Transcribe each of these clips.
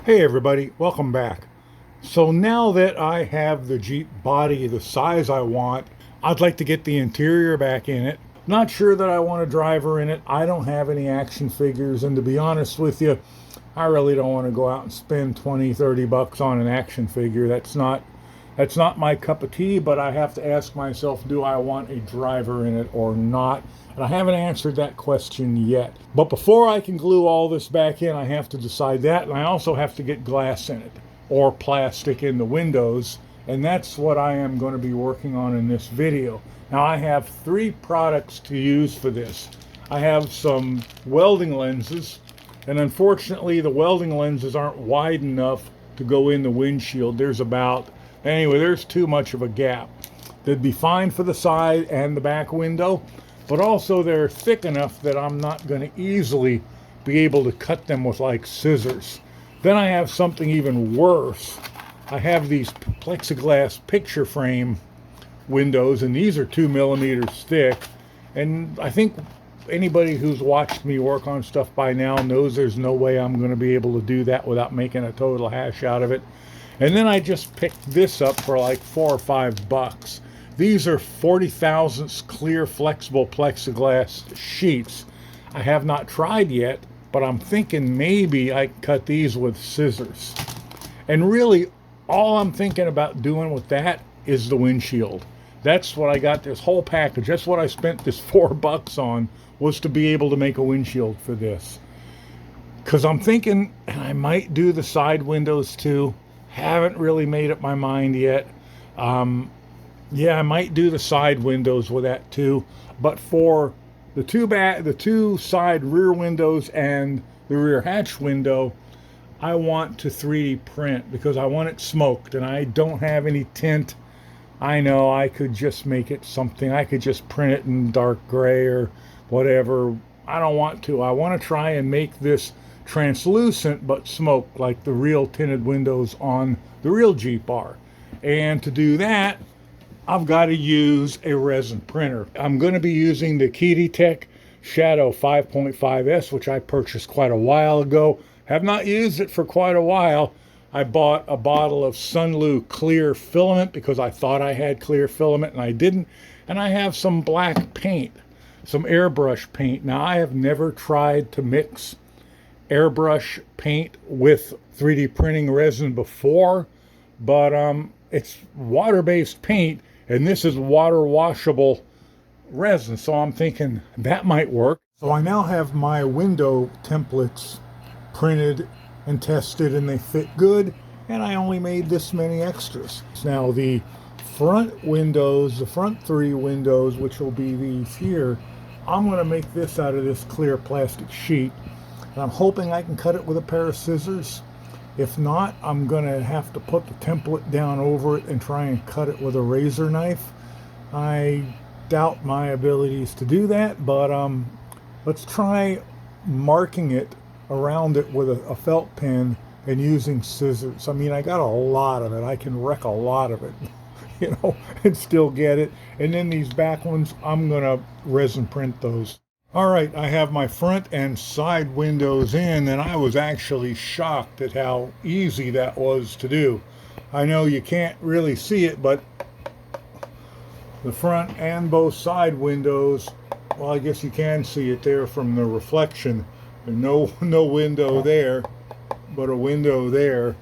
Hey everybody, welcome back. So now that I have the Jeep body the size I want, I'd like to get the interior back in it. Not sure that I want a driver in it. I don't have any action figures, and to be honest with you, I really don't want to go out and spend 20, 30 bucks on an action figure. That's not my cup of tea, but I have to ask myself, do I want a driver in it or not? And I haven't answered that question yet. But before I can glue all this back in, I have to decide that, and I also have to get glass in it or plastic in the windows, and that's what I am going to be working on in this video. Now I have three products to use for this. I have some welding lenses, and unfortunately the welding lenses aren't wide enough to go in the windshield. There's too much of a gap. They'd be fine for the side and the back window, but also they're thick enough that I'm not going to easily be able to cut them with like scissors. Then I have something even worse. I have these plexiglass picture frame windows, and these are 2 millimeters thick. And I think anybody who's watched me work on stuff by now knows there's no way I'm going to be able to do that without making a total hash out of it. And then I just picked this up for like $4 or $5. These are 40 thousandths clear flexible plexiglass sheets. I have not tried yet, but I'm thinking maybe I can cut these with scissors. And really, all I'm thinking about doing with that is the windshield. That's what I got this whole package. That's what I spent this $4 on, was to be able to make a windshield for this. Because I'm thinking, and I might do the side windows too. Haven't really made up my mind yet. Yeah, I might do the side windows with that too. But for the two side rear windows and the rear hatch window, I want to 3D print because I want it smoked, and I don't have any tint. I know I could just make it something. I could just print it in dark gray or whatever. I don't want to. I want to try and make this translucent but smoke like the real tinted windows on the real Jeep are. And to do that, I've got to use a resin printer. I'm going to be using the Tech Shadow 5.5S, which I purchased quite a while ago. Have not used it for quite a while. I bought a bottle of Sunlu clear filament because I thought I had clear filament and I didn't. And I have some black paint, some airbrush paint. Now, I have never tried to mix airbrush paint with 3D printing resin before, but it's water-based paint, and this is water washable resin, so I'm thinking that might work. So I now have my window templates printed and tested, and they fit good, and I only made this many extras. Now the front windows, the front three windows, which will be these here, I'm going to make this out of this clear plastic sheet. And I'm hoping I can cut it with a pair of scissors. If not, I'm going to have to put the template down over it and try and cut it with a razor knife. I doubt my abilities to do that, but let's try marking it around it with a felt pen and using scissors. I mean, I got a lot of it. I can wreck a lot of it, and still get it. And then these back ones, I'm going to resin print those. All right, I have my front and side windows in, and I was actually shocked at how easy that was to do. I know you can't really see it, but the front and both side windows, well, I guess you can see it there from the reflection. No window there, but a window there,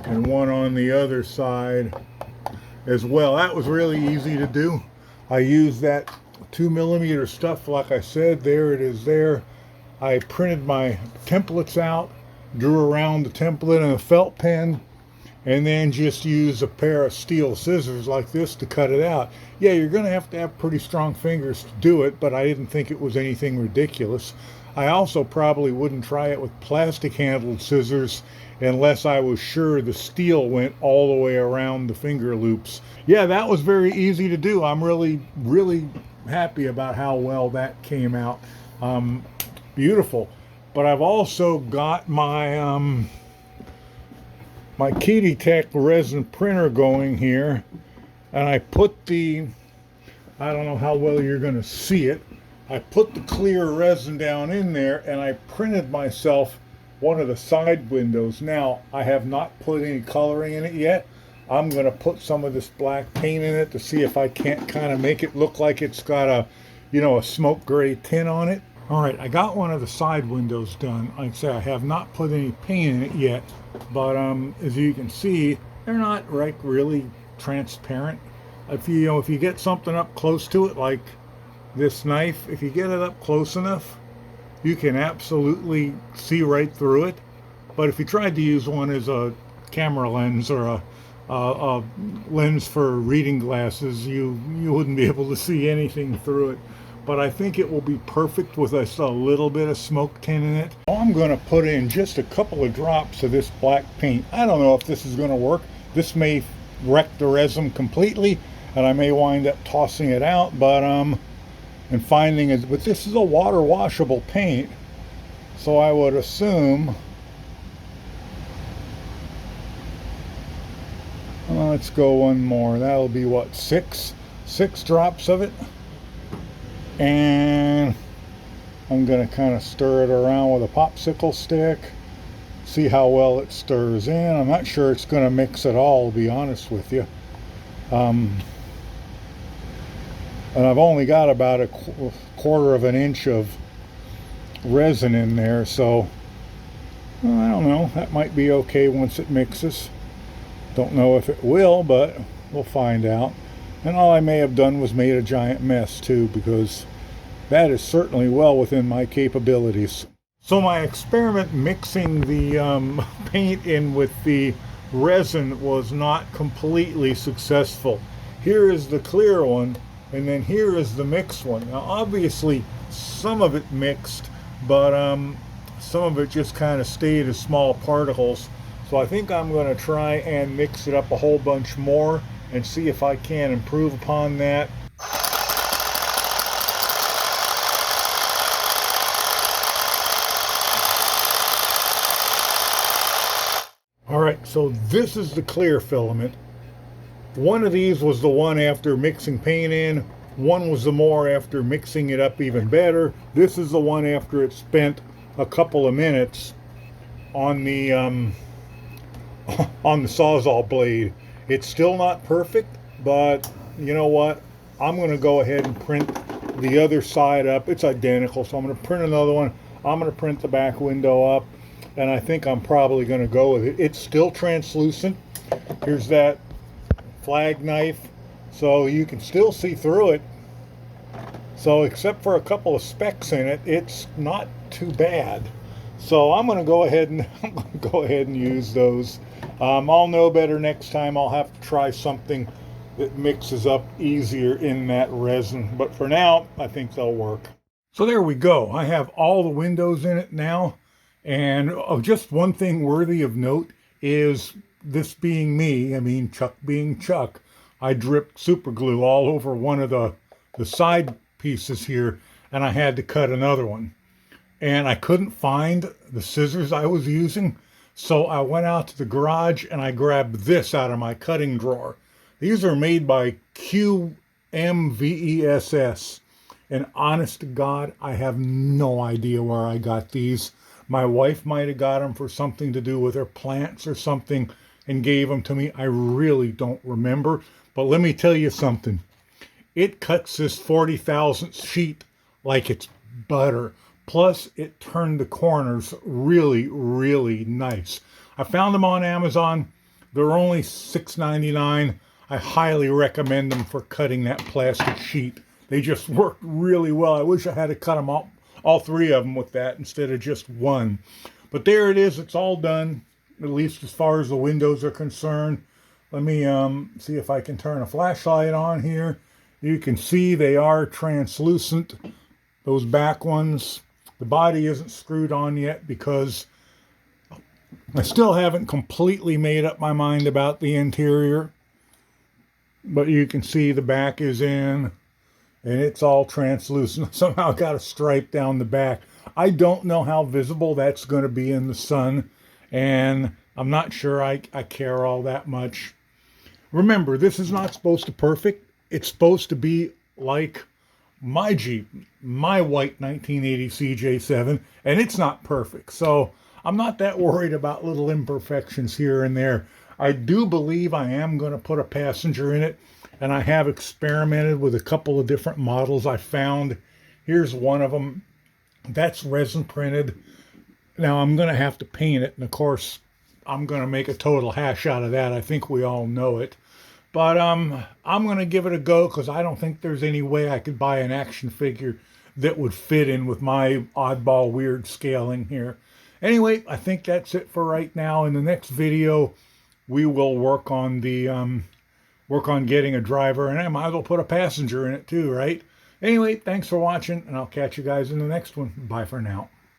and one on the other side as well. That was really easy to do. I used that 2 millimeter stuff, like I said. There it is there. I printed my templates out, drew around the template in a felt pen, and then just used a pair of steel scissors like this to cut it out. Yeah, you're going to have pretty strong fingers to do it, but I didn't think it was anything ridiculous. I also probably wouldn't try it with plastic handled scissors unless I was sure the steel went all the way around the finger loops. Yeah, that was very easy to do. I'm really happy about how well that came out. Beautiful. But I've also got my my Tech resin printer going here, and I put I don't know how well you're going to see it. I put the clear resin down in there, and I printed myself one of the side windows. Now, I have not put any coloring in it yet. I'm going to put some of this black paint in it to see if I can't kind of make it look like it's got a, a smoke gray tint on it. All right, I got one of the side windows done. Like I say, I have not put any paint in it yet, but as you can see, they're not like really transparent. If you get something up close to it, like this knife, if you get it up close enough, you can absolutely see right through it. But if you tried to use one as a camera lens or a lens for reading glasses, you wouldn't be able to see anything through it. But I think it will be perfect with a little bit of smoke tint in it. I'm going to put in just a couple of drops of this black paint. I don't know if this is going to work. This may wreck the resin completely, and I may wind up tossing it out, but and finding it. But this is a water washable paint, so I would assume. Let's go one more. That'll be what, six drops of it. And I'm going to kind of stir it around with a popsicle stick, see how well it stirs in. I'm not sure it's going to mix at all, to be honest with you. And I've only got about a quarter of an inch of resin in there, so I don't know. That might be okay once it mixes. Don't know if it will, but we'll find out. And all I may have done was made a giant mess too, because that is certainly well within my capabilities. So my experiment mixing the paint in with the resin was not completely successful. Here is the clear one, and then here is the mixed one. Now obviously some of it mixed, but some of it just kind of stayed as small particles. So I think I'm going to try and mix it up a whole bunch more and see if I can improve upon that. All right, so this is the clear filament. One of these was the one after mixing paint in. One was the more after mixing it up even better. This is the one after it spent a couple of minutes on the Sawzall blade. It's still not perfect, but you know what? I'm going to go ahead and print the other side up. It's identical, so I'm going to print another one. I'm going to print the back window up, and I think I'm probably going to go with it. It's still translucent. Here's that flag knife, so you can still see through it. So except for a couple of specks in it, it's not too bad. So I'm going to go ahead and use those. I'll know better next time. I'll have to try something that mixes up easier in that resin. But for now, I think they'll work. So there we go. I have all the windows in it now. And just one thing worthy of note is this being me, I mean Chuck being Chuck, I dripped super glue all over one of the side pieces here, and I had to cut another one. And I couldn't find the scissors I was using, so I went out to the garage and I grabbed this out of my cutting drawer. These are made by QMVESS, and honest to God, I have no idea where I got these. My wife might have got them for something to do with her plants or something and gave them to me. I really don't remember, but let me tell you something. It cuts this 40,000th sheet like it's butter. Plus, it turned the corners really, really nice. I found them on Amazon. They're only $6.99. I highly recommend them for cutting that plastic sheet. They just work really well. I wish I had to cut them all three of them with that instead of just one. But there it is. It's all done, at least as far as the windows are concerned. Let me see if I can turn a flashlight on here. You can see they are translucent, those back ones. The body isn't screwed on yet because I still haven't completely made up my mind about the interior. But you can see the back is in, and it's all translucent. Somehow got a stripe down the back. I don't know how visible that's going to be in the sun, and I'm not sure I care all that much. Remember, this is not supposed to be perfect. It's supposed to be like my Jeep, my white 1980 CJ-7, and it's not perfect. So I'm not that worried about little imperfections here and there. I do believe I am going to put a passenger in it, and I have experimented with a couple of different models I found. Here's one of them. That's resin printed. Now I'm going to have to paint it, and of course I'm going to make a total hash out of that. I think we all know it. But I'm going to give it a go because I don't think there's any way I could buy an action figure that would fit in with my oddball weird scaling here. Anyway, I think that's it for right now. In the next video, we will work on getting a driver, and I might as well put a passenger in it too, right? Anyway, thanks for watching, and I'll catch you guys in the next one. Bye for now.